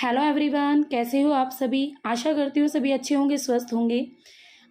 Hello everyone, कैसे हो आप सभी। आशा करती हूँ सभी अच्छे होंगे, स्वस्थ होंगे।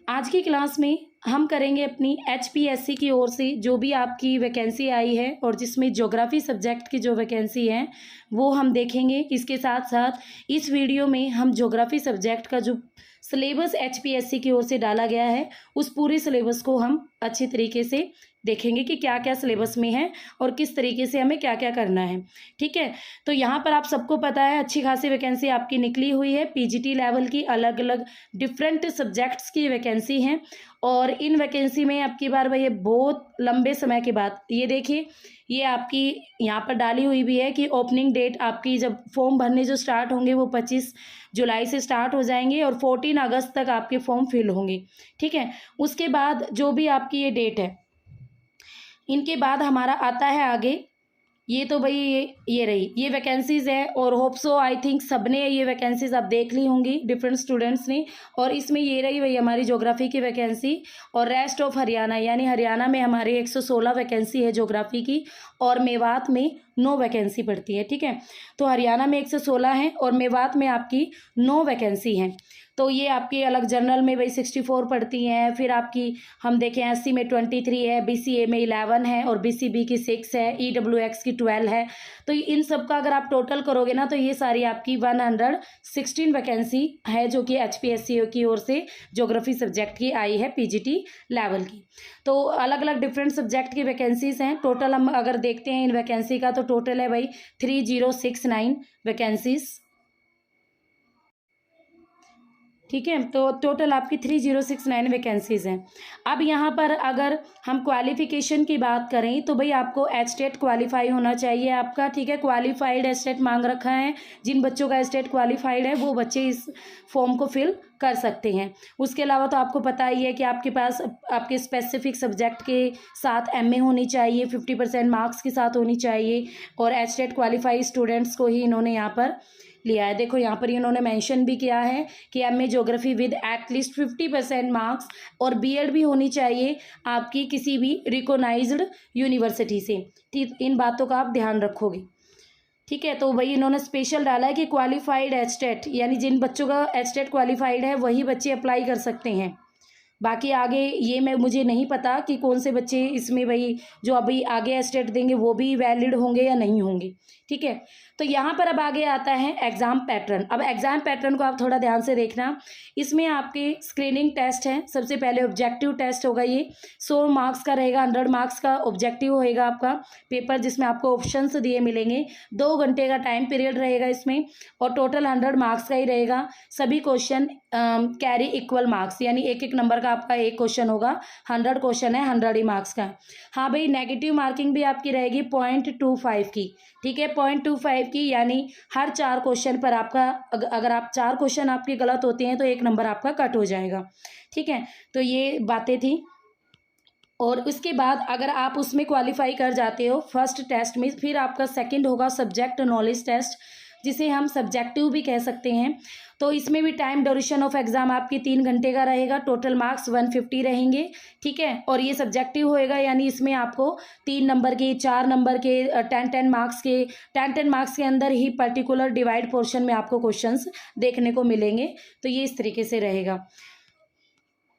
आज की क्लास में हम करेंगे अपनी एचपीएससी की ओर से जो भी आपकी वैकेंसी आई है और जिसमें ज्योग्राफी सब्जेक्ट की जो वैकेंसी है वो हम देखेंगे। इसके साथ साथ इस वीडियो में हम ज्योग्राफी सब्जेक्ट का जो सिलेबस एचपीएससी की ओर से डाला गया है उस पूरे सिलेबस को हम अच्छी तरीके से देखेंगे कि क्या क्या सिलेबस में है और किस तरीके से हमें क्या क्या करना है। ठीक है, तो यहाँ पर आप सबको पता है अच्छी खासी वैकेंसी आपकी निकली हुई है। पीजीटी लेवल की अलग अलग डिफरेंट सब्जेक्ट्स की वैकेंसी हैं और इन वैकेंसी में अब की बार भाई बहुत लंबे समय के बाद ये देखिए, ये आपकी यहाँ पर डाली हुई भी है कि ओपनिंग डेट आपकी जब फॉर्म भरने जो स्टार्ट होंगे वो 25 जुलाई से स्टार्ट हो जाएंगे और 14 अगस्त तक आपके फॉर्म फिल होंगे। ठीक है, उसके बाद जो भी आपकी ये डेट है इनके बाद हमारा आता है आगे। ये तो भाई ये रही ये वैकेंसीज़ है और होप सो आई थिंक सबने ये वैकेंसीज़ आप देख ली होंगी डिफरेंट स्टूडेंट्स ने। और इसमें ये रही भाई हमारी ज्योग्राफी की वैकेंसी और रेस्ट ऑफ हरियाणा, यानी हरियाणा में हमारे 116 वैकेंसी है ज्योग्राफी की और मेवात में 9 वैकेंसी पड़ती है। ठीक है, तो हरियाणा में 116 है और मेवात में आपकी 9 वैकेंसी हैं। तो ये आपकी अलग जनरल में भाई 64 पड़ती हैं। फिर आपकी हम देखें एससी में 23 है, बीसीए में 11 है और बीसीबी की 6 है, ईडब्ल्यूएक्स की 12 है। तो इन सब का अगर आप टोटल करोगे ना तो ये सारी आपकी 116 वैकेंसी है जो कि एचपीएससी की ओर से ज्योग्राफी सब्जेक्ट की आई है पीजीटी लेवल की। तो अलग अलग डिफरेंट सब्जेक्ट की वैकेंसीज हैं। टोटल हम अगर देखते हैं इन वैकेंसी का तो टोटल है भाई 3069 वैकेंसीज। ठीक है, तो टोटल आपकी 3069 वैकेंसीज़ हैं। अब यहाँ पर अगर हम क्वालिफ़िकेशन की बात करें तो भाई आपको एचटेट क्वालिफाई होना चाहिए आपका। ठीक है, क्वालिफाइड एचटेट मांग रखा है। जिन बच्चों का एचटेट क्वालिफाइड है वो बच्चे इस फॉर्म को फिल कर सकते हैं। उसके अलावा तो आपको पता ही है कि आपके पास आपके स्पेसिफिक सब्जेक्ट के साथ एमए होनी चाहिए, 50% मार्क्स के साथ होनी चाहिए और एचटेट क्वालिफाइड स्टूडेंट्स को ही इन्होंने यहाँ पर लिया है। देखो यहाँ पर इन्होंने मेंशन भी किया है कि MA geography with at least 50% marks और बीएड भी होनी चाहिए आपकी किसी भी रिकॉग्नाइज्ड यूनिवर्सिटी से। ठीक, इन बातों का आप ध्यान रखोगे। ठीक है, तो वही इन्होंने स्पेशल डाला है कि क्वालिफाइड एचटेट, यानी जिन बच्चों का एचटेट क्वालिफाइड है वही बच्चे अप्लाई कर सकते हैं। बाकी आगे ये मुझे नहीं पता कि कौन से बच्चे इसमें भाई जो अभी आगे एचटेट देंगे वो भी वैलिड होंगे या नहीं होंगे। ठीक है, तो यहाँ पर अब आगे आता है एग्ज़ाम पैटर्न। अब एग्ज़ाम पैटर्न को आप थोड़ा ध्यान से देखना। इसमें आपके स्क्रीनिंग टेस्ट हैं। सबसे पहले ऑब्जेक्टिव टेस्ट होगा, ये 100 मार्क्स का रहेगा। 100 मार्क्स का ऑब्जेक्टिव होएगा आपका पेपर जिसमें आपको ऑप्शंस दिए मिलेंगे। 2 घंटे का टाइम पीरियड रहेगा इसमें और टोटल 100 मार्क्स का ही रहेगा। सभी क्वेश्चन कैरी इक्वल मार्क्स, यानी एक एक नंबर का आपका एक क्वेश्चन होगा। 100 क्वेश्चन है, 100 ही मार्क्स का। हाँ भाई, नेगेटिव मार्किंग भी आपकी रहेगी 0.25 की। ठीक है, 0.25 की, यानी हर 4 क्वेश्चन पर आपका अगर आप 4 क्वेश्चन आपके गलत होते हैं तो 1 नंबर आपका कट हो जाएगा। ठीक है, तो ये बातें थी। और उसके बाद अगर आप उसमें क्वालिफाई कर जाते हो फर्स्ट टेस्ट में, फिर आपका सेकंड होगा सब्जेक्ट नॉलेज टेस्ट, जिसे हम सब्जेक्टिव भी कह सकते हैं। तो इसमें भी टाइम ड्यूरेशन ऑफ एग्जाम आपकी 3 घंटे का रहेगा। टोटल मार्क्स 150 रहेंगे। ठीक है, और ये सब्जेक्टिव होएगा, यानी इसमें आपको 3 नंबर के, 4 नंबर के, 10 मार्क्स के, 10 मार्क्स के अंदर ही पर्टिकुलर डिवाइड पोर्शन में आपको क्वेश्चंस देखने को मिलेंगे। तो ये इस तरीके से रहेगा।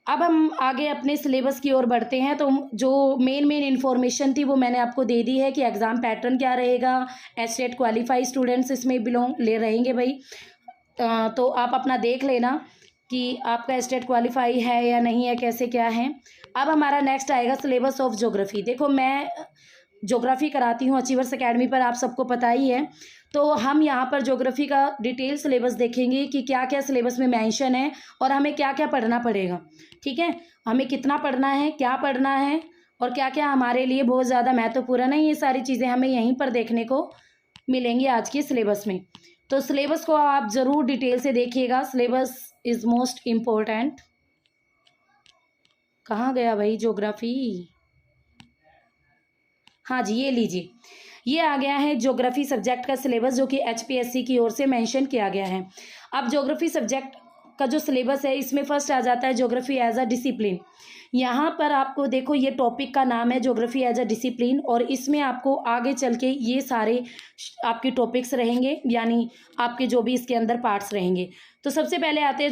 अब हम आगे अपने सिलेबस की ओर बढ़ते हैं। तो जो मेन इन्फॉर्मेशन थी वो मैंने आपको दे दी है कि एग्ज़ाम पैटर्न क्या रहेगा। एचटेट क्वालिफाइड स्टूडेंट्स इसमें बिलोंग ले रहेंगे भाई। तो आप अपना देख लेना कि आपका एचटेट क्वालिफाई है या नहीं है, कैसे क्या है। अब हमारा नेक्स्ट आएगा सिलेबस ऑफ ज्योग्राफी। देखो मैं ज्योग्राफी कराती हूँ अचीवर्स एकेडमी पर, आप सबको पता ही है। तो हम यहाँ पर ज्योग्राफी का डिटेल सिलेबस देखेंगे कि क्या क्या सिलेबस में मेंशन है और हमें क्या क्या पढ़ना पड़ेगा। ठीक है, हमें कितना पढ़ना है, क्या पढ़ना है और क्या क्या हमारे लिए बहुत ज़्यादा महत्वपूर्ण है, ये सारी चीज़ें हमें यहीं पर देखने को मिलेंगी आज के सिलेबस में। तो सिलेबस को आप ज़रूर डिटेल से देखिएगा। Syllabus is most important. कहाँ गया भाई ज्योग्राफी? हाँ जी, ये लीजिए, ये आ गया है ज्योग्राफी सब्जेक्ट का सिलेबस जो कि एचपीएससी की ओर से मेंशन किया गया है। अब ज्योग्राफी सब्जेक्ट का जो सिलेबस है इसमें फर्स्ट आ जाता है ज्योग्राफी एज अ डिसिप्लिन, यहाँ पर आपको देखो ये टॉपिक का नाम है ज्योग्राफी एज अ डिसिप्लिन, और इसमें आपको आगे चल के ये सारे आपके टॉपिक्स रहेंगे, यानी आपके जो भी इसके अंदर पार्ट्स रहेंगे। तो सबसे पहले आते हैं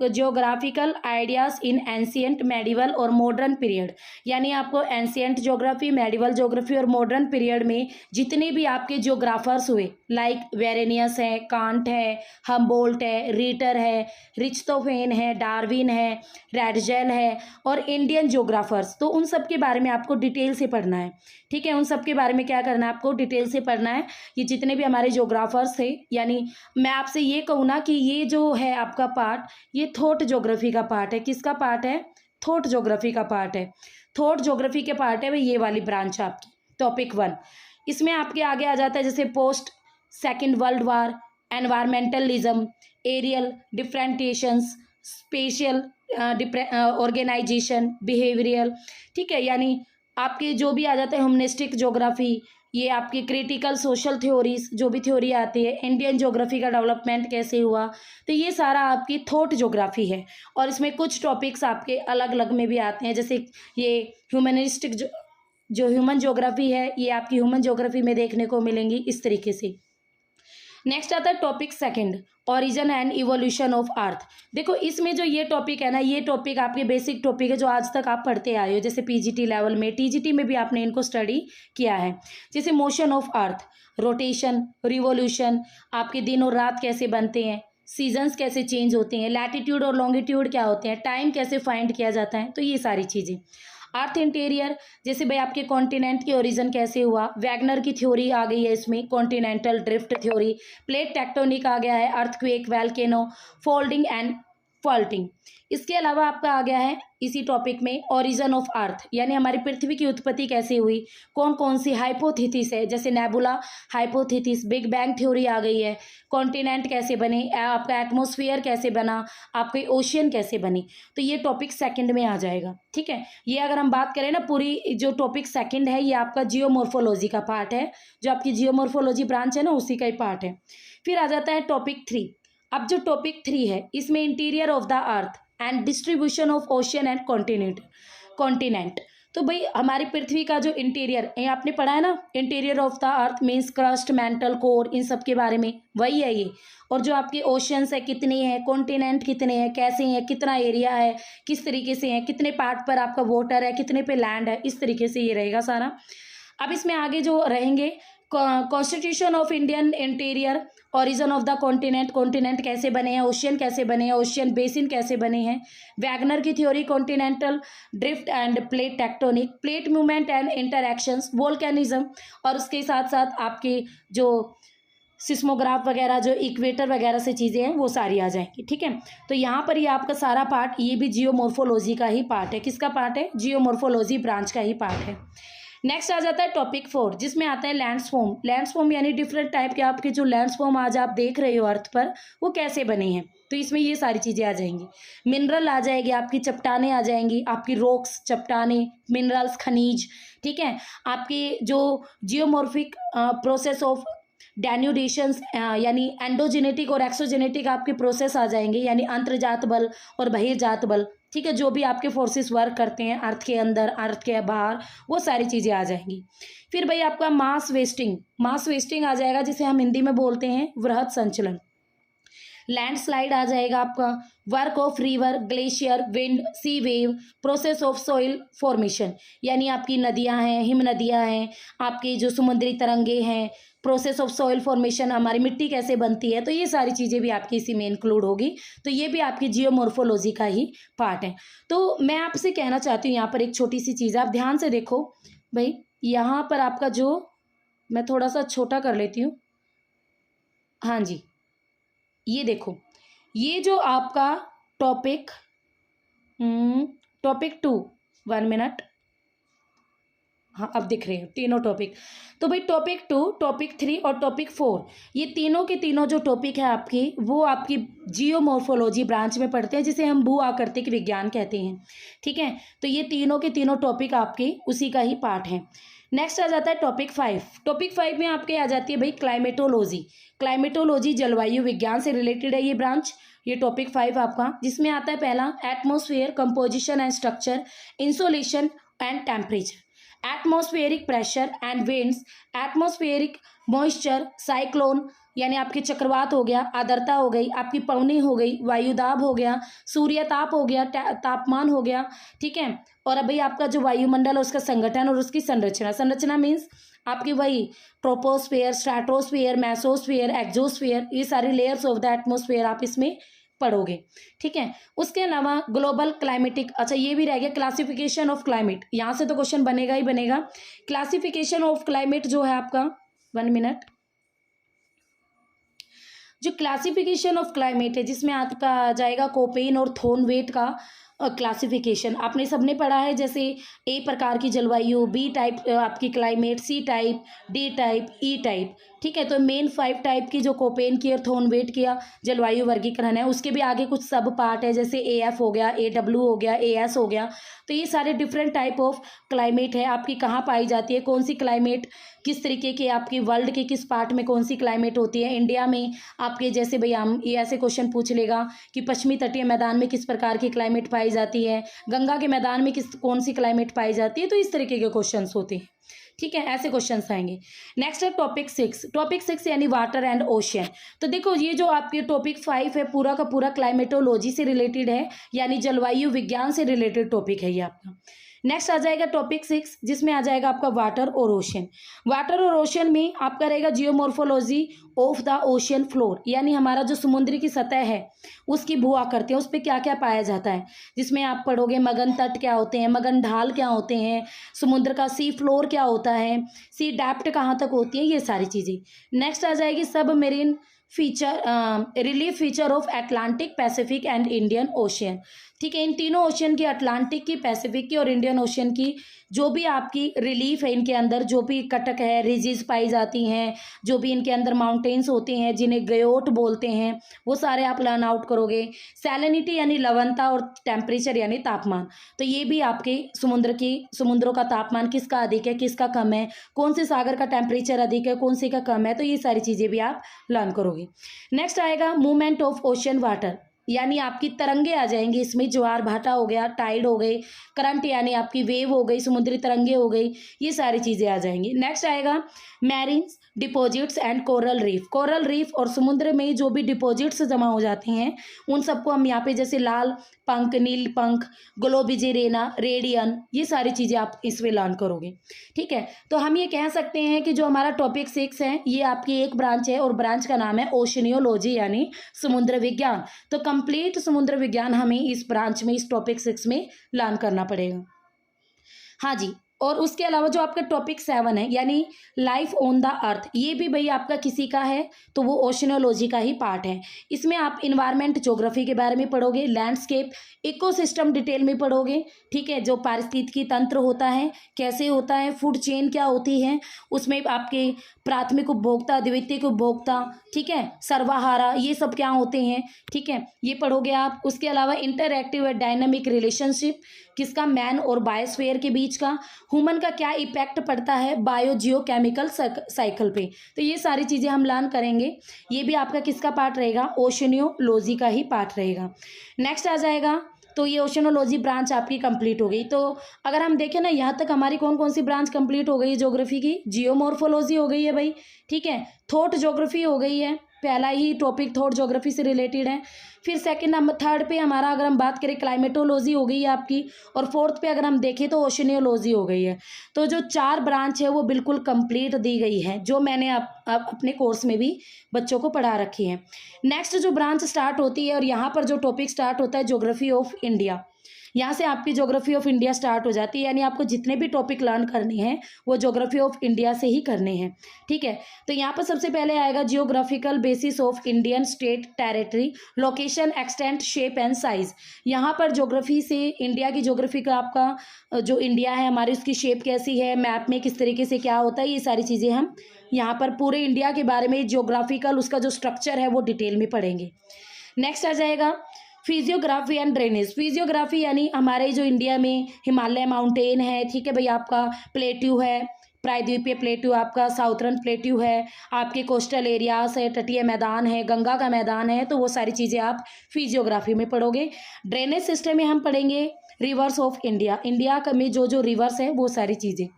geographical ideas in ancient, medieval और मॉडर्न पीरियड। यानी आपको एंशियंट ज्योग्राफी, मेडिवल ज्योग्राफी और मॉडर्न पीरियड में जितने भी आपके ज्योग्राफर्स हुए, लाइक वेरेनियस है, कांट है, हम्बोल्ट है, रीटर है, रिच्टोफेन है, डार्विन है, रैडजेल है और इंडियन ज्योग्राफर्स, तो उन सब के बारे में आपको डिटेल से पढ़ना है। ठीक है, उन सब के बारे में क्या करना है, आपको डिटेल से पढ़ना है। ये जितने भी हमारे ज्योग्राफर्स थे, यानी मैं आपसे ये कहूँ ना कि ये जो है आपका पार्ट, ये थॉट ज्योग्राफी का पार्ट है। किसका पार्ट है? थॉट ज्योग्राफी का पार्ट है। थॉट ज्योग्राफी के पार्ट है भाई ये वाली ब्रांच आपकी, टॉपिक 1। इसमें आपके आगे आ जाता है जैसे post second world war, environmentalism, areal differentiations, special organisation, behavioural. ठीक है, यानी आपके जो भी आ जाते हैं ह्यूमनिस्टिक ज्योग्राफी, ये आपकी क्रिटिकल सोशल थ्योरीज, जो भी थ्योरी आती है, इंडियन ज्योग्राफी का डेवलपमेंट कैसे हुआ, तो ये सारा आपकी थॉट ज्योग्राफी है। और इसमें कुछ टॉपिक्स आपके अलग अलग में भी आते हैं, जैसे ये ह्यूमनिस्टिक जो ह्यूमन ज्योग्राफी है, ये आपकी ह्यूमन ज्योग्राफी में देखने को मिलेंगी इस तरीके से। नेक्स्ट आता है topic 2, origin and evolution of earth. देखो इसमें जो ये टॉपिक है ना, ये टॉपिक आपके बेसिक टॉपिक है जो आज तक आप पढ़ते आए हो, जैसे पीजीटी लेवल में, टीजीटी में भी आपने इनको स्टडी किया है। जैसे motion of earth, rotation, revolution, आपके दिन और रात कैसे बनते हैं, सीजन्स कैसे चेंज होते हैं, लैटिट्यूड और लॉन्गिट्यूड क्या होते हैं, टाइम कैसे फाइंड किया जाता है, तो ये सारी चीज़ें। अर्थ इंटीरियर, जैसे भाई आपके कॉन्टिनेंट की ओरिजिन कैसे हुआ, वैगनर की थ्योरी आ गई है इसमें, continental drift theory, plate tectonic आ गया है, earthquake, volcano, folding and faulting. इसके अलावा आपका आ गया है इसी टॉपिक में ओरिजिन ऑफ अर्थ, यानी हमारी पृथ्वी की उत्पत्ति कैसे हुई, कौन कौन सी हाइपोथेसिस है, जैसे nebula hypothesis, big bang theory आ गई है, कॉन्टिनेंट कैसे बने, आपका एटमॉस्फेयर कैसे बना, आपके ओशियन कैसे बनी, तो ये टॉपिक 2 में आ जाएगा। ठीक है, ये अगर हम बात करें ना, पूरी जो टॉपिक 2 है ये आपका जियोमॉर्फोलॉजी का पार्ट है, जो आपकी जियोमॉर्फोलॉजी ब्रांच है ना उसी का ही पार्ट है। फिर आ जाता है टॉपिक 3। अब जो टॉपिक 3 है इसमें interior of the earth and distribution of ocean and continent. तो भाई हमारी पृथ्वी का जो इंटीरियर, ये आपने पढ़ा है ना, interior of the earth means crust, mantle core, इन सब के बारे में वही है ये। और जो आपके ओशियंस है कितने हैं, कॉन्टिनेंट कितने हैं, कैसे हैं, कितना एरिया है, किस तरीके से है, कितने पार्ट पर आपका वाटर है, कितने पे लैंड है, इस तरीके से ये रहेगा सारा। अब इसमें आगे जो रहेंगे, constitution of Indian interior, origin of the continent, continent कैसे बने हैं, ओशियन कैसे बने हैं, ओशियन बेसिन कैसे बने हैं, वैगनर की theory, continental drift end plate tectonic, plate movement and interactions, volcanism, और उसके साथ साथ आपके जो सिस्मोग्राफ वगैरह, जो इक्वेटर वगैरह से चीज़ें हैं वो सारी आ जाएंगी। ठीक है, तो यहाँ पर ये आपका सारा पार्ट, ये भी जियोमॉर्फोलॉजी का ही पार्ट है। किसका पार्ट है? जियोमॉर्फोलॉजी ब्रांच का ही पार्ट है। नेक्स्ट आ जाता है टॉपिक 4, जिसमें आता है लैंडस्फॉर्म। लैंडस्फॉर्म यानी डिफरेंट टाइप के आपके जो लैंडस्फॉर्म आज आप देख रहे हो अर्थ पर, वो कैसे बने हैं, तो इसमें ये सारी चीज़ें आ जाएंगी। मिनरल आ जाएगी, आपकी चट्टानें आ जाएंगी, आपकी रॉक्स, चट्टानें, मिनरल्स, खनिज। ठीक है, आपकी जो जियोमॉर्फिक प्रोसेस ऑफ डेन्यूडेशंस, यानी एंडोजेनेटिक और एक्सोजेनेटिक आपके प्रोसेस आ जाएंगे, यानी अंतर्जात बल और बहिर्जात बल। ठीक है, जो भी आपके फोर्सेस वर्क करते हैं अर्थ के अंदर, अर्थ के बाहर, वो सारी चीज़ें आ जाएंगी। फिर भाई आपका मास वेस्टिंग आ जाएगा, जिसे हम हिंदी में बोलते हैं वृहद संचलन। लैंडस्लाइड आ जाएगा आपका, work of river, glacier, wind, sea wave, process of soil formation, यानी आपकी नदियां हैं, हिम नदियां हैं, आपकी जो समुद्री तरंगे हैं, प्रोसेस ऑफ सॉइल फॉर्मेशन, हमारी मिट्टी कैसे बनती है, तो ये सारी चीज़ें भी आपकी इसी में इंक्लूड होगी। तो ये भी आपकी जियोमॉर्फोलॉजी का ही पार्ट है। तो मैं आपसे कहना चाहती हूँ यहाँ पर एक छोटी सी चीज़, आप ध्यान से देखो भाई, यहाँ पर आपका जो, मैं थोड़ा सा छोटा कर लेती हूँ, हाँ जी, ये देखो, ये जो आपका टॉपिक 2, 1 मिनट, हाँ अब दिख रहे हैं तीनों टॉपिक। तो भाई टॉपिक 2, टॉपिक 3 और टॉपिक 4, ये तीनों के तीनों जो टॉपिक है आपकी, वो आपकी जियोमॉर्फोलॉजी ब्रांच में पढ़ते हैं, जिसे हम भू आकृतिक विज्ञान कहते हैं। ठीक है, तो ये तीनों के तीनों टॉपिक आपके उसी का ही पार्ट है। नेक्स्ट आ जाता है टॉपिक 5। टॉपिक 5 में आपके आ जाती है भाई क्लाइमेटोलॉजी। क्लाइमेटोलॉजी जलवायु विज्ञान से रिलेटेड है ये ब्रांच, ये टॉपिक 5 आपका, जिसमें आता है पहला atmosphere composition and structure, insolation and temperature, atmospheric pressure and winds, atmospheric moisture, cyclone यानी आपके चक्रवात हो गया, आर्द्रता हो गई, आपकी पवनी हो गई, वायुदाब हो गया, सूर्यताप हो गया, तापमान हो गया, ठीक है। और अभी आपका जो वायुमंडल है उसका संगठन और उसकी संरचना, संरचना मीन्स आपकी वही ट्रोपोस्फेयर, स्ट्रेटोस्फेयर, मेसोस्फेयर, एक्सोस्फेयर, ये सारी लेयर्स ऑफ द एटमॉस्फेयर आप इसमें पढ़ोगे, ठीक है। उसके अलावा ग्लोबल क्लाइमेटिक, अच्छा ये भी रह गया क्लासिफिकेशन ऑफ क्लाइमेट, यहाँ से तो क्वेश्चन बनेगा ही बनेगा। क्लासिफिकेशन ऑफ क्लाइमेट जो है आपका, 1 मिनट, जो क्लासिफिकेशन ऑफ क्लाइमेट है जिसमें आपका आ जाएगा कोपेन और थॉर्नवेट का क्लासिफिकेशन आपने सबने पढ़ा है, जैसे ए प्रकार की जलवायु, बी टाइप आपकी climate, C type, D type, E type, ठीक है। तो मेन 5 टाइप की जो कोपेन की और थॉर्नवेट की जलवायु वर्गीकरण है, उसके भी आगे कुछ सब पार्ट है, जैसे AF हो गया, AW हो गया, AS हो गया। तो ये सारे डिफरेंट टाइप ऑफ क्लाइमेट है, आपकी कहाँ पाई जाती है, कौन सी क्लाइमेट किस तरीके की, आपकी वर्ल्ड के किस पार्ट में कौन सी क्लाइमेट होती है। इंडिया में आपके जैसे भाई हम ये ऐसे क्वेश्चन पूछ लेगा कि पश्चिमी तटीय मैदान में किस प्रकार की क्लाइमेट पाई जाती है, गंगा के मैदान में कौन सी क्लाइमेट पाई जाती है, तो इस तरीके के क्वेश्चन होते हैं, ठीक है, ऐसे क्वेश्चंस आएंगे। नेक्स्ट है टॉपिक 6। टॉपिक 6 यानी वाटर एंड ओशियन। तो देखो ये जो आपके टॉपिक 5 है पूरा का पूरा क्लाइमेटोलॉजी से रिलेटेड है, यानी जलवायु विज्ञान से रिलेटेड टॉपिक है ये आपका। नेक्स्ट आ जाएगा टॉपिक 6 जिसमें आ जाएगा आपका वाटर और ओशियन। वाटर और ओशियन में आपका रहेगा geomorphology of the ocean floor, यानी हमारा जो समुद्र की सतह है उसकी भू आकृति है, उस पर क्या क्या पाया जाता है, जिसमें आप पढ़ोगे मगन तट क्या होते हैं, मगन ढाल क्या होते हैं, समुद्र का सी फ्लोर क्या होता है, सी डेप्थ कहाँ तक होती है, ये सारी चीज़ें। नेक्स्ट आ जाएगी सब marine feature, relief feature of Atlantic, Pacific and Indian ocean, ठीक है। इन तीनों ओशियन की, अटलांटिक की, पैसिफिक की और इंडियन ओशियन की, जो भी आपकी रिलीफ है इनके अंदर, जो भी कटक है, रिजिज पाई जाती हैं, जो भी इनके अंदर माउंटेन्स होते हैं जिन्हें गयोट बोलते हैं, वो सारे आप लर्न आउट करोगे। सैलिनिटी यानी लवणता और टेम्परेचर यानी तापमान, तो ये भी आपके समुद्रों का तापमान किसका अधिक है किसका कम है, कौन से सागर का टेम्परेचर अधिक है कौन से का कम है, तो ये सारी चीज़ें भी आप लर्न करोगे। नेक्स्ट आएगा मूवमेंट ऑफ ओशियन वाटर, यानी आपकी तरंगे आ जाएंगी इसमें, ज्वार भाटा हो गया, टाइड हो गई, करंट यानी आपकी वेव हो गई, समुद्री तरंगे हो गई, ये सारी चीज़ें आ जाएंगी। नेक्स्ट आएगा marines deposits and coral reef. Coral reef और समुद्र में जो भी डिपॉजिट्स जमा हो जाती हैं उन सबको हम यहाँ पे जैसे लाल पंख, नील पंख, ग्लोबिजेरेना, रेडियन, ये सारी चीज़ें आप इसमें लर्न करोगे, ठीक है। तो हम ये कह सकते हैं कि जो हमारा टॉपिक 6 है ये आपकी एक ब्रांच है और ब्रांच का नाम है ओशनियोलॉजी यानी समुद्र विज्ञान। तो कंप्लीट समुद्र विज्ञान हमें इस ब्रांच में, इस टॉपिक 6 में लर्न करना पड़ेगा। हाँ जी, और उसके अलावा जो आपका टॉपिक 7 है यानी लाइफ ऑन द अर्थ, ये भी भाई आपका किसी का है तो वो ओशनोलॉजी का ही पार्ट है। इसमें आप इन्वायरमेंट ज्योग्राफी के बारे में पढ़ोगे, लैंडस्केप, इकोसिस्टम डिटेल में पढ़ोगे, ठीक है, जो पारिस्थितिकी तंत्र होता है कैसे होता है, फूड चेन क्या होती है, उसमें आपके प्राथमिक उपभोक्ता, द्वितीयक उपभोक्ता, ठीक है, सर्वहारा, ये सब क्या होते हैं, ठीक है, ये पढ़ोगे आप। उसके अलावा इंटरएक्टिव और डायनामिक रिलेशनशिप, किसका, मैन और बायोस्फीयर के बीच का, ह्यूमन का क्या इफेक्ट पड़ता है बायो जियो केमिकल साइकिल पे, तो ये सारी चीज़ें हम लर्न करेंगे। ये भी आपका किसका पार्ट रहेगा, ओशनियोलॉजी का ही पार्ट रहेगा। नेक्स्ट आ जाएगा, तो ये ओशनोलॉजी ब्रांच आपकी कंप्लीट हो गई। तो अगर हम देखें ना यहाँ तक हमारी कौन कौन सी ब्रांच कंप्लीट हो गई है ज्योग्राफी की, जियोमॉर्फोलॉजी हो गई है भाई, ठीक है, थॉट ज्योग्राफी हो गई है, पहला ही टॉपिक थॉट ज्योग्राफी से रिलेटेड है। फिर सेकंड नंबर, थर्ड पे हमारा अगर हम बात करें क्लाइमेटोलॉजी हो गई है आपकी, और फोर्थ पे अगर हम देखें तो ओशनियोलॉजी हो गई है। तो जो 4 ब्रांच है वो बिल्कुल कंप्लीट दी गई है, जो मैंने अपने कोर्स में भी बच्चों को पढ़ा रखी है। नेक्स्ट जो ब्रांच स्टार्ट होती है और यहाँ पर जो टॉपिक स्टार्ट होता है ज्योग्राफी ऑफ इंडिया, यहाँ से आपकी ज्योग्राफी ऑफ इंडिया स्टार्ट हो जाती है, यानी आपको जितने भी टॉपिक लर्न करने हैं वो ज्योग्राफी ऑफ इंडिया से ही करने हैं, ठीक है। तो यहाँ पर सबसे पहले आएगा geographical basis of Indian state territory, location, extent, shape and size. यहाँ पर ज्योग्राफी से इंडिया की ज्योग्राफी का आपका जो इंडिया है हमारी, उसकी शेप कैसी है, मैप में किस तरीके से क्या होता है, ये सारी चीज़ें हम यहाँ पर पूरे इंडिया के बारे में ज्योग्राफिकल उसका जो स्ट्रक्चर है वो डिटेल में पढ़ेंगे। नेक्स्ट आ जाएगा फिजियोग्राफी एंड ड्रेनेज। फिजियोग्राफी यानी हमारे जो इंडिया में हिमालय माउंटेन है, ठीक है भाई, आपका प्लेट्यू है, प्रायद्वीपीय प्लेट्यू आपका साउथर्न प्लेट्यू है, आपके कोस्टल एरियाज है, तटीय मैदान है, गंगा का मैदान है, तो वो सारी चीज़ें आप फिजियोग्राफी में पढ़ोगे। ड्रेनेज सिस्टम में हम पढ़ेंगे रिवर्स ऑफ इंडिया, इंडिया का में जो जो रिवर्स है वो सारी चीज़ें।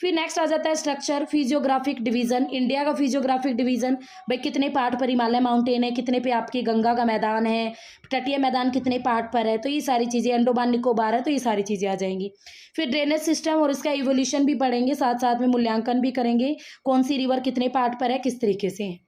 फिर नेक्स्ट आ जाता है स्ट्रक्चर, फिजियोग्राफिक डिवीजन, इंडिया का फिजियोग्राफिक डिवीजन, भाई कितने पार्ट पर हिमालय माउंटेन है, कितने पे आपकी गंगा का मैदान है, तटीय मैदान कितने पार्ट पर है, तो ये सारी चीज़ें, अंडोमान निकोबार है, तो ये सारी चीज़ें आ जाएंगी। फिर ड्रेनेज सिस्टम और इसका इवोल्यूशन भी पढ़ेंगे, साथ साथ में मूल्यांकन भी करेंगे, कौन सी रिवर कितने पार्ट पर है, किस तरीके से है।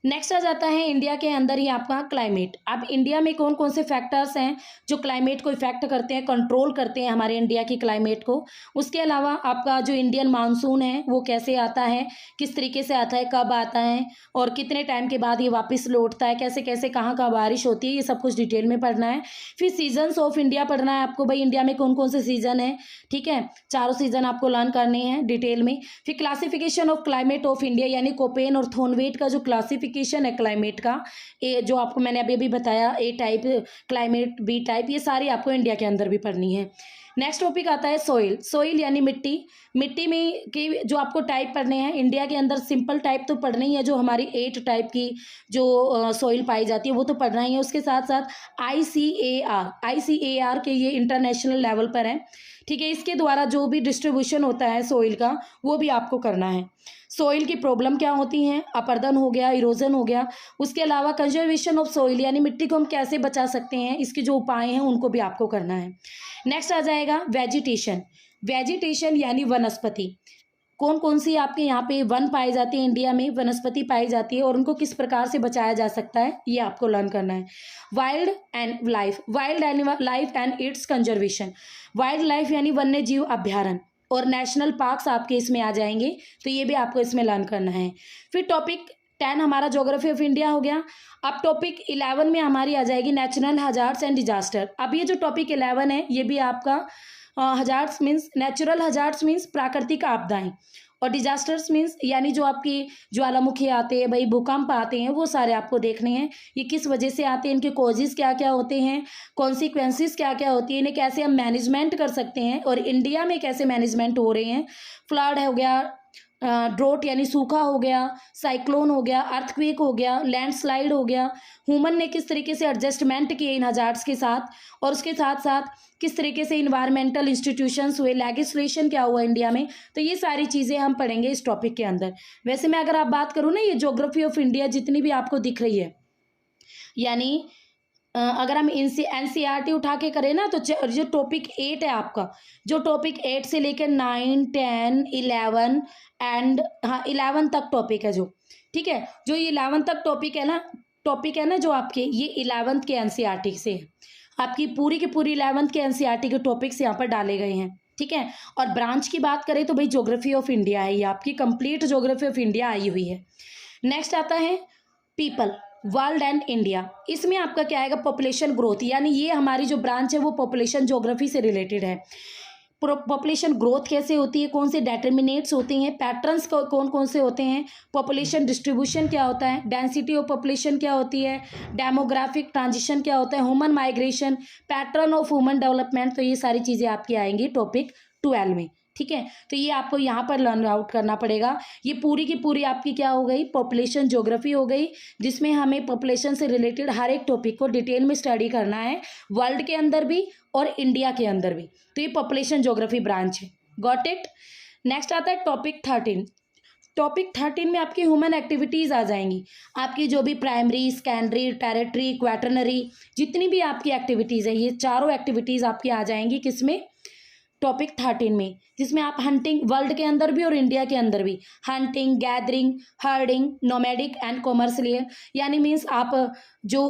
नेक्स्ट आ जाता है इंडिया के अंदर ही आपका क्लाइमेट। अब इंडिया में कौन कौन से फैक्टर्स हैं जो क्लाइमेट को इफेक्ट करते हैं, कंट्रोल करते हैं हमारे इंडिया की क्लाइमेट को। उसके अलावा आपका जो इंडियन मानसून है वो कैसे आता है, किस तरीके से आता है, कब आता है और कितने टाइम के बाद ये वापस लौटता है, कैसे कैसे कहाँ कहाँ बारिश होती है, ये सब कुछ डिटेल में पढ़ना है। फिर सीजन्स ऑफ इंडिया पढ़ना है आपको, भाई इंडिया में कौन कौन से सीजन है, ठीक है, चारों सीजन आपको लर्न करने हैं डिटेल में। फिर classification of climate of India, यानी कोपेन और थॉर्नवेट का जो क्लासिफिकेशन है क्लाइमेट का, ये जो आपको मैंने अभी अभी बताया, ए टाइप क्लाइमेट, बी टाइप, ये सारी आपको इंडिया के अंदर भी पढ़नी है। नेक्स्ट टॉपिक आता है सोइल, सोइल यानी मिट्टी, मिट्टी में के जो आपको टाइप पढ़ने हैं इंडिया के अंदर, सिंपल टाइप तो पढ़ना ही है, जो हमारी 8 टाइप की जो सोइल पाई जाती है वो तो पढ़ना ही है। उसके साथ साथ ICAR के ये इंटरनेशनल लेवल पर है, ठीक है, इसके द्वारा जो भी डिस्ट्रीब्यूशन होता है सोइल का वो भी आपको करना है। सोइल की प्रॉब्लम क्या होती हैं, अपरदन हो गया, इरोजन हो गया, उसके अलावा कंजर्वेशन ऑफ सोइल यानी मिट्टी को हम कैसे बचा सकते हैं, इसके जो उपाय हैं उनको भी आपको करना है। नेक्स्ट आ जाएगा वेजिटेशन, वेजिटेशन यानी वनस्पति, कौन कौन सी आपके यहाँ पे वन पाए जाते हैं, इंडिया में वनस्पति पाई जाती है और उनको किस प्रकार से बचाया जा सकता है, ये आपको लर्न करना है। Wild and life, wild animal life and it's conservation, wild life यानी वन्य जीव अभ्यारण्य और नेशनल पार्क्स आपके इसमें आ जाएंगे, तो ये भी आपको इसमें लर्न करना है। फिर टॉपिक 10 हमारा ज्योग्राफी ऑफ इंडिया हो गया। अब टॉपिक 11 में हमारी आ जाएगी नेचुरल हजार्ड्स एंड डिजास्टर। अब ये जो टॉपिक 11 है ये भी आपका hazards means, natural hazards means प्राकृतिक आपदाएं, और डिजास्टर्स मीन्स यानी जो आपकी ज्वालामुखी आते हैं, भाई भूकंप आते हैं, वो सारे आपको देखने हैं, ये किस वजह से आते हैं, इनके कॉजेज क्या क्या होते हैं, कॉन्सिक्वेंसेस क्या क्या होती है, इन्हें कैसे हम मैनेजमेंट कर सकते हैं और इंडिया में कैसे मैनेजमेंट हो रहे हैं। फ्लड हो गया, ड्रोट यानी सूखा हो गया, साइक्लोन हो गया, अर्थक्वेक हो गया, लैंडस्लाइड हो गया, ह्यूमन ने किस तरीके से एडजस्टमेंट किए इन हजार्ड्स के साथ, और उसके साथ साथ किस तरीके से इन्वायरमेंटल इंस्टीट्यूशंस हुए, लेजिस्लेशन क्या हुआ इंडिया में, तो ये सारी चीज़ें हम पढ़ेंगे इस टॉपिक के अंदर। वैसे मैं अगर आप बात करूँ ना, ये ज्योग्राफी ऑफ इंडिया जितनी भी आपको दिख रही है, यानी अगर हम NCERT उठा के करें ना, तो जो टॉपिक 8 है आपका, जो टॉपिक 8 से लेकर 9, 10, 11 एंड 11 तक टॉपिक है जो, ठीक है, जो ये 11 तक टॉपिक है ना जो आपके, ये 11th के NCERT से है, आपकी पूरी की पूरी 11th के NCERT के टॉपिक्स यहाँ पर डाले गए हैं, ठीक है। और ब्रांच की बात करें तो भाई ज्योग्राफी ऑफ इंडिया है, ये आपकी complete geography of India I हुई है। नेक्स्ट आता है पीपल, वर्ल्ड एंड इंडिया, इसमें आपका क्या आएगा, पॉपुलेशन ग्रोथ, यानी ये हमारी जो ब्रांच है वो पॉपुलेशन ज्योग्राफी से रिलेटेड है। पॉपुलेशन ग्रोथ कैसे होती है, कौन से डिटर्मिनेट्स होते हैं, पैटर्न्स कौन कौन से होते हैं, पॉपुलेशन डिस्ट्रीब्यूशन क्या होता है, डेंसिटी ऑफ पॉपुलेशन क्या होती है, डेमोग्राफिक ट्रांजिशन क्या होता है, human migration, pattern of human development, तो ये सारी चीज़ें आपकी आएंगी टॉपिक 12 में, ठीक है। तो ये आपको यहाँ पर लर्न आउट करना पड़ेगा। ये पूरी की पूरी आपकी क्या हो गई, पॉपुलेशन ज्योग्राफी हो गई, जिसमें हमें पॉपुलेशन से रिलेटेड हर एक टॉपिक को डिटेल में स्टडी करना है, वर्ल्ड के अंदर भी और इंडिया के अंदर भी, तो ये पॉपुलेशन ज्योग्राफी ब्रांच है। Got it. नेक्स्ट आता है टॉपिक 13। टॉपिक 13 में आपकी ह्यूमन एक्टिविटीज़ आ जाएंगी, आपकी जो भी प्राइमरी, सेकेंडरी, टेरिटरी, क्वाटरनरी, जितनी भी आपकी एक्टिविटीज़ है, ये चारों एक्टिविटीज़ आपकी आ जाएंगी किसमें, टॉपिक 13 में, जिसमें आप हंटिंग, वर्ल्ड के अंदर भी और इंडिया के अंदर भी, hunting, gathering, herding, nomadic and commercial, यानी मीन्स आप जो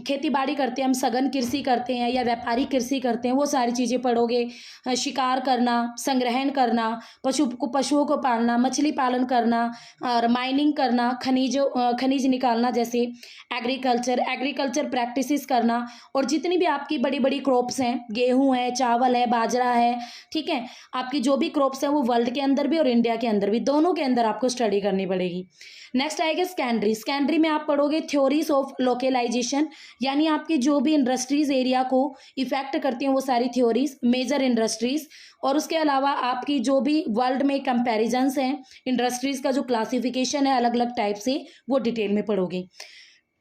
खेती बाड़ी करते हैं, हम सघन कृषि करते हैं या व्यापारिक कृषि करते हैं, वो सारी चीज़ें पढ़ोगे। शिकार करना, संग्रहण करना, पशुओं को पालना, मछली पालन करना और माइनिंग करना, खनिज निकालना, जैसे एग्रीकल्चर प्रैक्टिसेस करना, और जितनी भी आपकी बड़ी बड़ी क्रॉप्स हैं, गेहूँ है, चावल है, बाजरा है, है, ठीक है। आपकी जो भी क्रॉप्स हैं वो वर्ल्ड के अंदर भी और इंडिया के अंदर भी, दोनों के अंदर आपको स्टडी करनी पड़ेगी। नेक्स्ट आएगा सेकेंडरी। सेकेंडरी में आप पढ़ोगे थ्योरीज ऑफ लोकलाइजेशन, यानी आपकी जो भी इंडस्ट्रीज एरिया को इफेक्ट करती हैं वो सारी थ्योरीज, मेजर इंडस्ट्रीज, और उसके अलावा आपकी जो भी वर्ल्ड में कंपैरिजन्स हैं इंडस्ट्रीज का जो क्लासिफिकेशन है अलग अलग टाइप से, वो डिटेल में पढ़ोगे।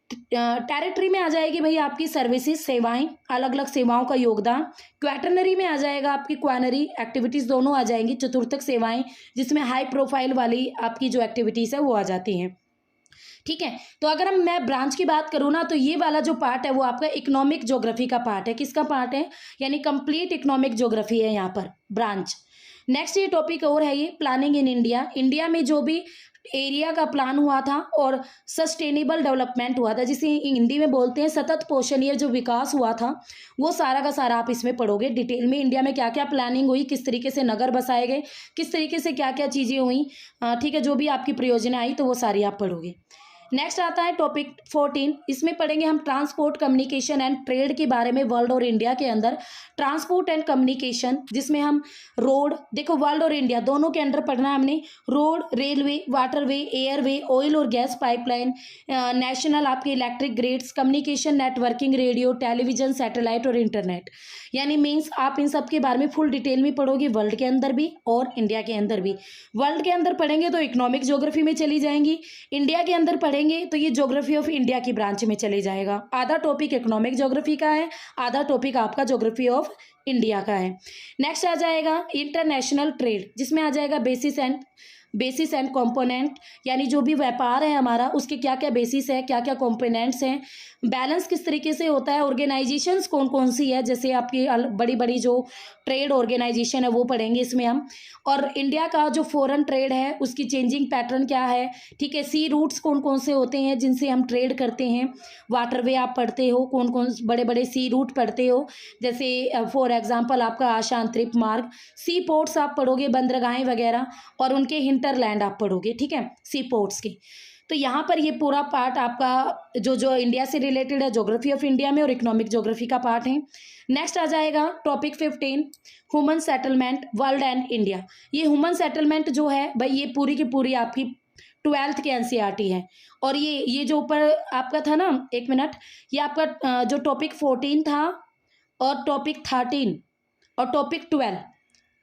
टेरिटरी में आ जाएगी भाई आपकी सर्विसेज, सेवाएं, अलग अलग सेवाओं का योगदान। क्वाटरनरी में आ जाएगा आपकी क्वानरी एक्टिविटीज, दोनों आ जाएंगी। चतुर्थक सेवाएं, जिसमें हाई प्रोफाइल वाली आपकी जो एक्टिविटीज है वो आ जाती हैं, ठीक है। तो अगर मैं ब्रांच की बात करूँ ना, तो ये वाला जो पार्ट है वो आपका इकोनॉमिक ज्योग्राफी का पार्ट है। किसका पार्ट है? यानी कंप्लीट इकोनॉमिक ज्योग्राफी है यहाँ पर ब्रांच। नेक्स्ट ये टॉपिक और है ये प्लानिंग इन इंडिया। इंडिया में जो भी एरिया का प्लान हुआ था और सस्टेनेबल डेवलपमेंट हुआ था, जिसे हिंदी में बोलते हैं सतत पोषण, ये जो विकास हुआ था वो सारा का सारा आप इसमें पढ़ोगे डिटेल में। इंडिया में क्या क्या प्लानिंग हुई, किस तरीके से नगर बसाए गए, किस तरीके से क्या क्या चीज़ें हुई, ठीक है, जो भी आपकी प्रयोजना आई तो वो सारी आप पढ़ोगे। नेक्स्ट आता है टॉपिक 14। इसमें पढ़ेंगे हम ट्रांसपोर्ट, कम्युनिकेशन एंड ट्रेड के बारे में। वर्ल्ड और इंडिया के अंदर ट्रांसपोर्ट एंड कम्युनिकेशन, जिसमें हम रोड, देखो वर्ल्ड और इंडिया दोनों के अंदर पढ़ना है हमने। Road, railway, waterway, airway, oil और गैस पाइपलाइन, नेशनल आपके electric grids, communication networking, radio, television, satellite और इंटरनेट। यानी मीन्स आप इन सब के बारे में फुल डिटेल में पढ़ोगे, वर्ल्ड के अंदर भी और इंडिया के अंदर भी। वर्ल्ड के अंदर पढ़ेंगे तो इकोनॉमिक ज्योग्राफी में चली जाएंगी, इंडिया के अंदर पढ़ेंगे तो ये ज्योग्राफी ऑफ इंडिया की ब्रांच में चले जाएगा। आधा टॉपिक इकोनॉमिक ज्योग्राफी का है, आधा टॉपिक आपका ज्योग्राफी ऑफ इंडिया का है। नेक्स्ट आ जाएगा इंटरनेशनल ट्रेड, जिसमें आ जाएगा बेसिस एंड कंपोनेंट, यानी जो भी व्यापार है हमारा उसके क्या क्या बेसिस है, क्या क्या कंपोनेंट्स हैं, बैलेंस किस तरीके से होता है, ऑर्गेनाइजेशंस कौन कौन सी है, जैसे आपकी बड़ी बड़ी जो ट्रेड ऑर्गेनाइजेशन है वो पढ़ेंगे इसमें हम। और इंडिया का जो फॉरेन ट्रेड है उसकी चेंजिंग पैटर्न क्या है, ठीक है। सी रूट्स कौन कौन से होते हैं जिनसे हम ट्रेड करते हैं, वाटरवे आप पढ़ते हो, कौन कौन बड़े बड़े सी रूट पढ़ते हो, जैसे फॉर एग्जांपल आपका आशा अंतरिक्ष मार्ग। सी पोर्ट्स आप पढ़ोगे, बंदरगाहें वगैरह, और उनके हिंटरलैंड आप पढ़ोगे, ठीक है, सी पोर्ट्स के। तो यहाँ पर ये पूरा पार्ट आपका जो इंडिया से रिलेटेड है ज्योग्राफी ऑफ इंडिया में और इकोनॉमिक ज्योग्राफी का पार्ट है। नेक्स्ट आ जाएगा topic 15 human settlement world and India. ये ह्यूमन सेटलमेंट जो है भाई ये पूरी की पूरी आपकी 12th के एनसीईआरटी है। और ये जो ऊपर आपका था ना, एक मिनट, ये आपका जो टॉपिक 14 था और टॉपिक 13 और टॉपिक 12,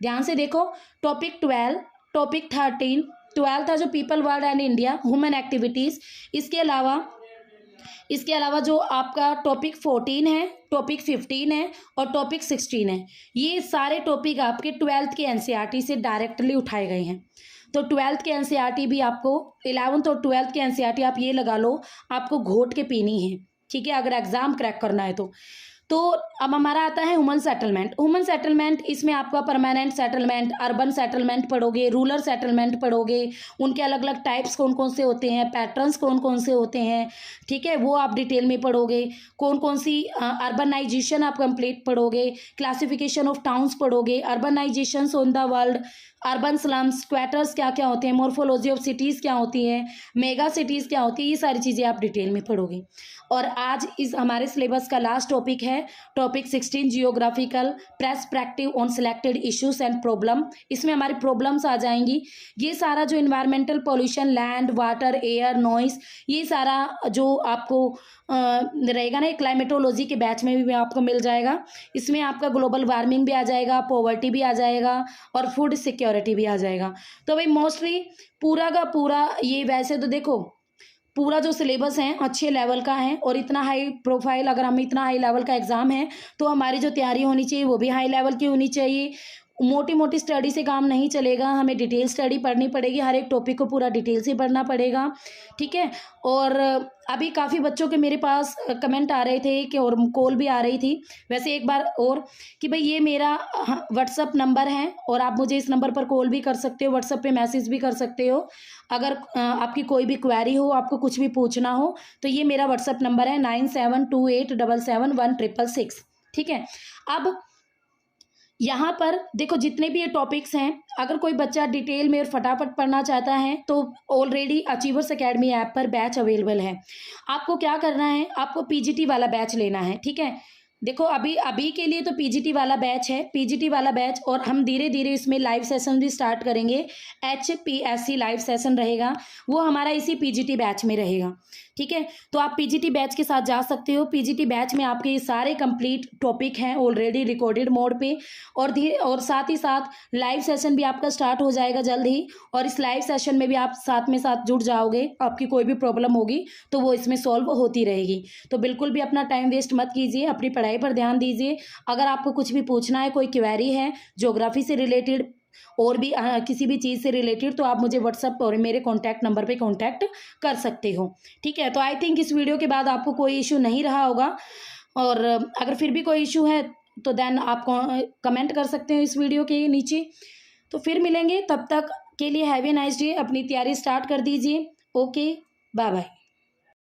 ध्यान से देखो, टॉपिक 12, टॉपिक 13, 12 था जो people world and India human activities. इसके अलावा जो आपका टॉपिक 14 है, टॉपिक 15 है और टॉपिक 16 है, ये सारे टॉपिक आपके 12th के एनसीईआरटी से डायरेक्टली उठाए गए हैं। तो 12th के एनसीईआरटी भी आपको, 11th और 12th के एनसीईआरटी आप ये लगा लो, आपको घोट के पीनी है, ठीक है, अगर एग्जाम क्रैक करना है तो अब हमारा आता है ह्यूमन सेटलमेंट। ह्यूमन सेटलमेंट, इसमें आपका परमानेंट सेटलमेंट, अर्बन सेटलमेंट पढ़ोगे, रूरल सेटलमेंट पढ़ोगे, उनके अलग अलग टाइप्स कौन कौन से होते हैं, पैटर्न्स कौन कौन से होते हैं, ठीक है, वो आप डिटेल में पढ़ोगे। कौन कौन सी अर्बनाइजेशन आप कंप्लीट पढ़ोगे, क्लासिफिकेशन ऑफ टाउन्स पढ़ोगे, urbanisations on the world, urban slums, quarters क्या क्या होते हैं, मोर्फोलॉजी ऑफ सिटीज़ क्या होती है, मेगा सिटीज़ क्या होती है, ये सारी चीज़ें आप डिटेल में पढ़ोगे। और आज इस हमारे सिलेबस का लास्ट टॉपिक है topic 16 geographical perspective on selected issues and problem. इसमें हमारी प्रॉब्लम्स आ जाएंगी। ये सारा जो environmental pollution, land, water, air, noise, ये सारा जो आपको रहेगा ना, क्लाइमेटोलॉजी के बैच में भी आपको मिल जाएगा। इसमें आपका ग्लोबल वार्मिंग भी आ जाएगा, पॉवर्टी भी आ जाएगा और फूड सिक्योरिटी भी आ जाएगा। तो भाई मोस्टली पूरा का पूरा ये, वैसे तो देखो पूरा जो सिलेबस है अच्छे लेवल का है और इतना हाई प्रोफाइल, अगर हम इतना हाई लेवल का एग्जाम है तो हमारी जो तैयारी होनी चाहिए वो भी हाई लेवल की होनी चाहिए। मोटी मोटी स्टडी से काम नहीं चलेगा, हमें डिटेल स्टडी पढ़नी पड़ेगी, हर एक टॉपिक को पूरा डिटेल से पढ़ना पड़ेगा, ठीक है। और अभी काफ़ी बच्चों के मेरे पास कमेंट आ रहे थे कि, और कॉल भी आ रही थी, वैसे एक बार और कि भाई ये मेरा व्हाट्सअप नंबर है और आप मुझे इस नंबर पर कॉल भी कर सकते हो, व्हाट्सअप पे मैसेज भी कर सकते हो। अगर आपकी कोई भी क्वेरी हो, आपको कुछ भी पूछना हो, तो ये मेरा व्हाट्सअप नंबर है 9728771666, ठीक है। अब यहाँ पर देखो जितने भी ये टॉपिक्स हैं, अगर कोई बच्चा डिटेल में और फटाफट पढ़ना चाहता है तो ऑलरेडी अचीवर्स एकेडमी ऐप पर बैच अवेलेबल है। आपको क्या करना है, आपको पीजीटी वाला बैच लेना है, ठीक है। देखो अभी अभी के लिए तो पीजीटी वाला बैच है, पीजीटी वाला बैच, और हम धीरे धीरे इसमें लाइव सेशन भी स्टार्ट करेंगे। HPSC लाइव सेशन रहेगा, वो हमारा इसी पीजीटी बैच में रहेगा। ठीक है, तो आप पीजीटी बैच के साथ जा सकते हो। पीजीटी बैच में आपके ये सारे कंप्लीट टॉपिक हैं ऑलरेडी रिकॉर्डेड मोड पे, और साथ ही साथ लाइव सेशन भी आपका स्टार्ट हो जाएगा जल्द ही। और इस लाइव सेशन में भी आप साथ में साथ जुड़ जाओगे, आपकी कोई भी प्रॉब्लम होगी तो वो इसमें सॉल्व होती रहेगी। तो बिल्कुल भी अपना टाइम वेस्ट मत कीजिए, अपनी पढ़ाई पर ध्यान दीजिए। अगर आपको कुछ भी पूछना है, कोई क्वेरी है ज्योग्राफी से रिलेटेड और भी किसी भी चीज़ से रिलेटेड, तो आप मुझे व्हाट्सएप और मेरे कॉन्टैक्ट नंबर पे कॉन्टैक्ट कर सकते हो। ठीक है, तो आई थिंक इस वीडियो के बाद आपको कोई इशू नहीं रहा होगा, और अगर फिर भी कोई इशू है तो देन आप कमेंट कर सकते हो इस वीडियो के नीचे। तो फिर मिलेंगे, तब तक के लिए हैव ए नाइस डे। अपनी तैयारी स्टार्ट कर दीजिए। Okay, bye bye.